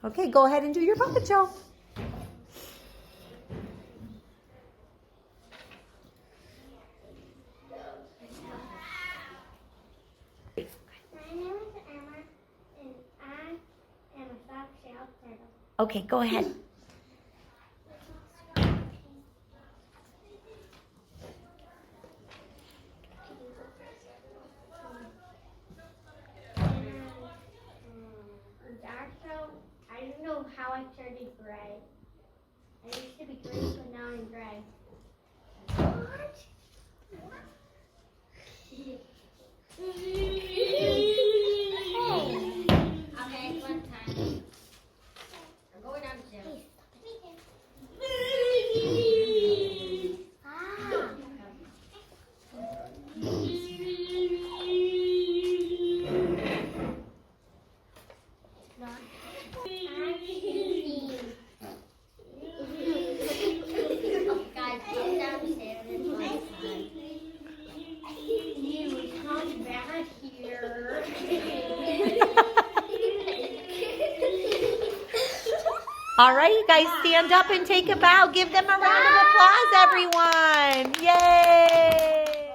Okay, go ahead and do your puppet show. My name is Emma, and I am a soft-shell turtle. Okay, go ahead. I don't know how I turned it gray. I used to be green, but now I'm gray. What? Okay, one time. I'm going down the stairs. All right, you guys stand up and take a bow. Give them a round of applause, everyone. Yay!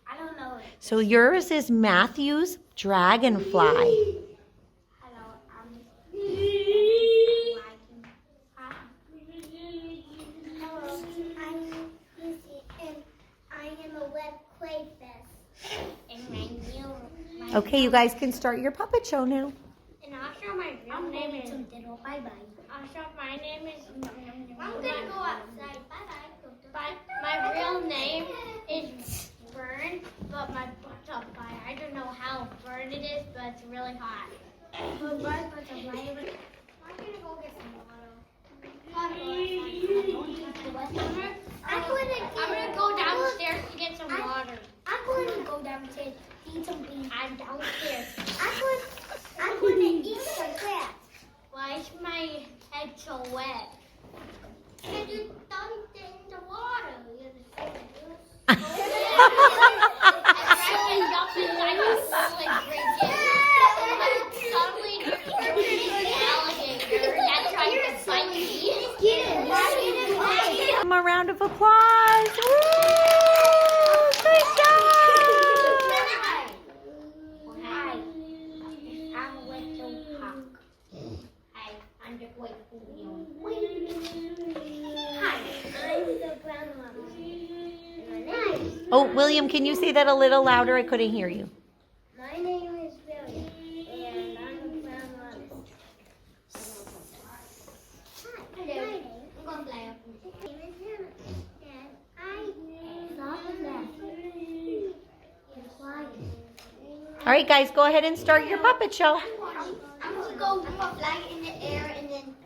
I don't know. So yours is Matthew's Dragonfly. Hello, I'm Lucy, and I am a wet crayfish. And my new. Okay, you guys can start your puppet show now. And also my real name is. Bye bye. Also my name is. I'm gonna go outside. Bye bye. But my real name is Fern, but my butterfly. I don't know how Fern it is, but it's really hot. But my butterfly. I'm gonna go get some water. I'm gonna go downstairs to get some water. I'm going to go downstairs to eat some beans. I'm downstairs. I'm going to eat some grass. Why is my head so wet? Because you dumped it in the water. Suddenly, there's an alligator that tried to bite me. Give them a round of applause. Woo! Good job! Hi, I'm a little hawk. Hi, I'm the white union. Hi, I'm the grandmother. Oh, William, can you say that a little louder? I couldn't hear you. My name is William, and I'm the grandmother. Hi, I'm going to play up. My name is Hannah, and I love All right, guys, go ahead and start your puppet show. I'm going to go fly in the air and then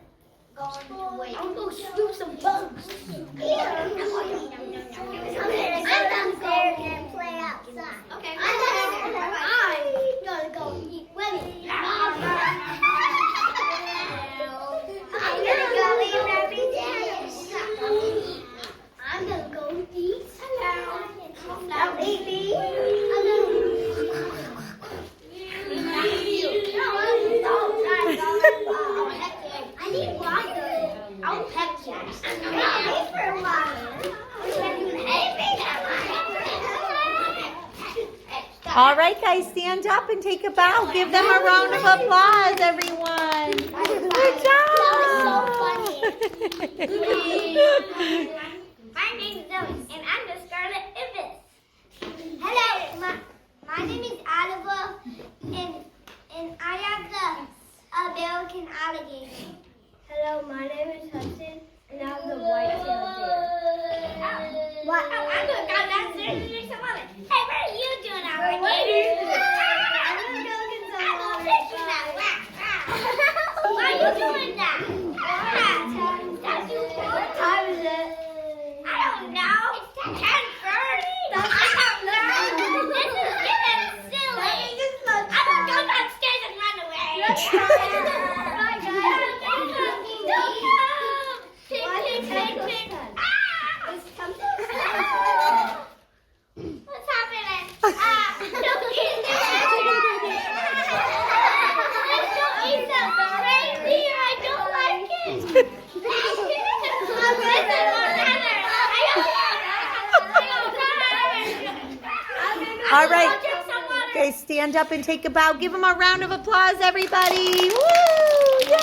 go on the way. I'm going to shoot some bugs. I'm downstairs and play outside. Okay. I'm going to go eat Willie. I'm going to go eat Rabbit Dad. I'm going to go eat. I'll eat me. I need water. I'll pet you. I'll pay for water. All right, guys, stand up and take a bow. Give them a round of applause, everyone. Good job. That was so funny. My name is Zoe, and I'm the Scarlet Ibis. Hello, my name is Oliver, and I am the American alligator. Hello, my name is Hudson, and I'm the white-tailed deer. What? Oh, I'm going to go downstairs and drink some water. Hey, what are you doing, alligator? I'm going to go get some water. Why are you doing that? What time is it? I don't know. It's 10:30. I don't know. This is getting silly. I'm going to go downstairs and run away. Pig, pig, pig, pig. Ah! All right. Okay, stand up and take a bow. Give them a round of applause, everybody. Woo! Yay!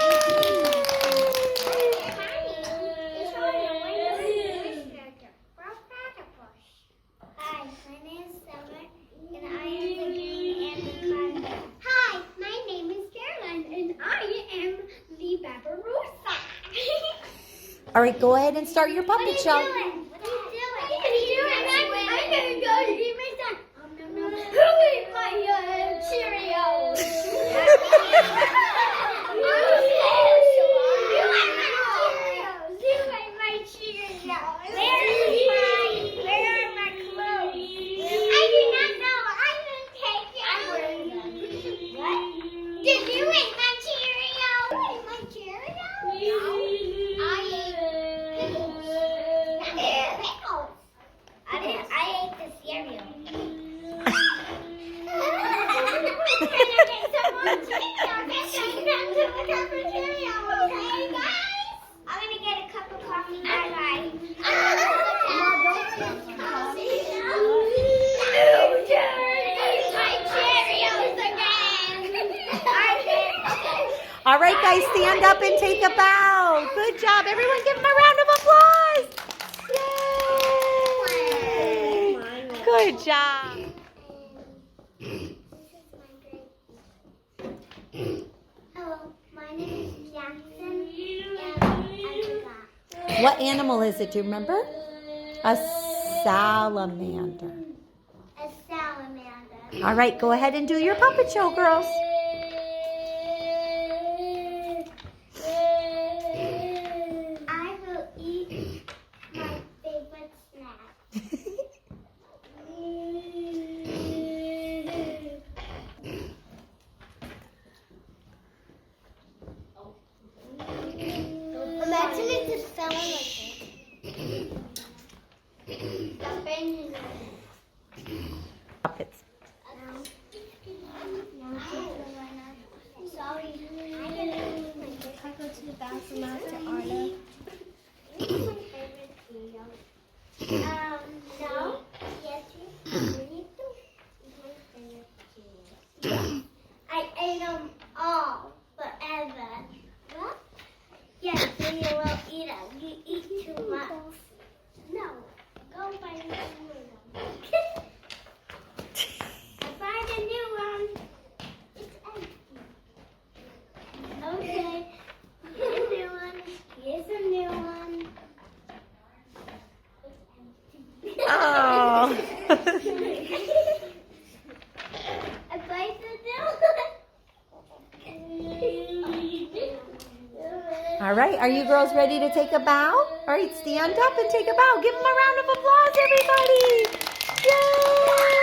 Hi, my name is Summer, and I am the green and the cotton. Hi, my name is Caroline, and I am the Barbarossa. All right, go ahead and start your puppet show. What are you doing? I'm gonna go to eat my son. Who ate my Cheerios? You ate my Cheerios. Where are my clothes? I do not know. I'm gonna take it. What? Did you eat my Cheerios? You ate my Cheerios? No. I ate pickles. I ate the cereal. I'm gonna get a cup of coffee. Bye bye. All right, guys, stand up and take a bow. Good job. Everyone give them a round of applause. Yay! Good job. Hello, my name is Jackson, and I forgot. What animal is it? Do you remember? A salamander. A salamander. All right, go ahead and do your puppet show, girls. I will eat my favorite snack. Imagine it just fell on Puppets. Sorry. I go to the bathroom after Arlo. No. Yes, you I ate them all forever. What? Yes, so you will eat them. You eat too much. No. Go find a new one. Find a new one. It's empty. Okay. Here's a new one. Here's a new one. It's empty. Oh. I played the new one. All right, are you girls ready to take a bow? All right, stand up and take a bow. Give them a round of applause, everybody. Yay!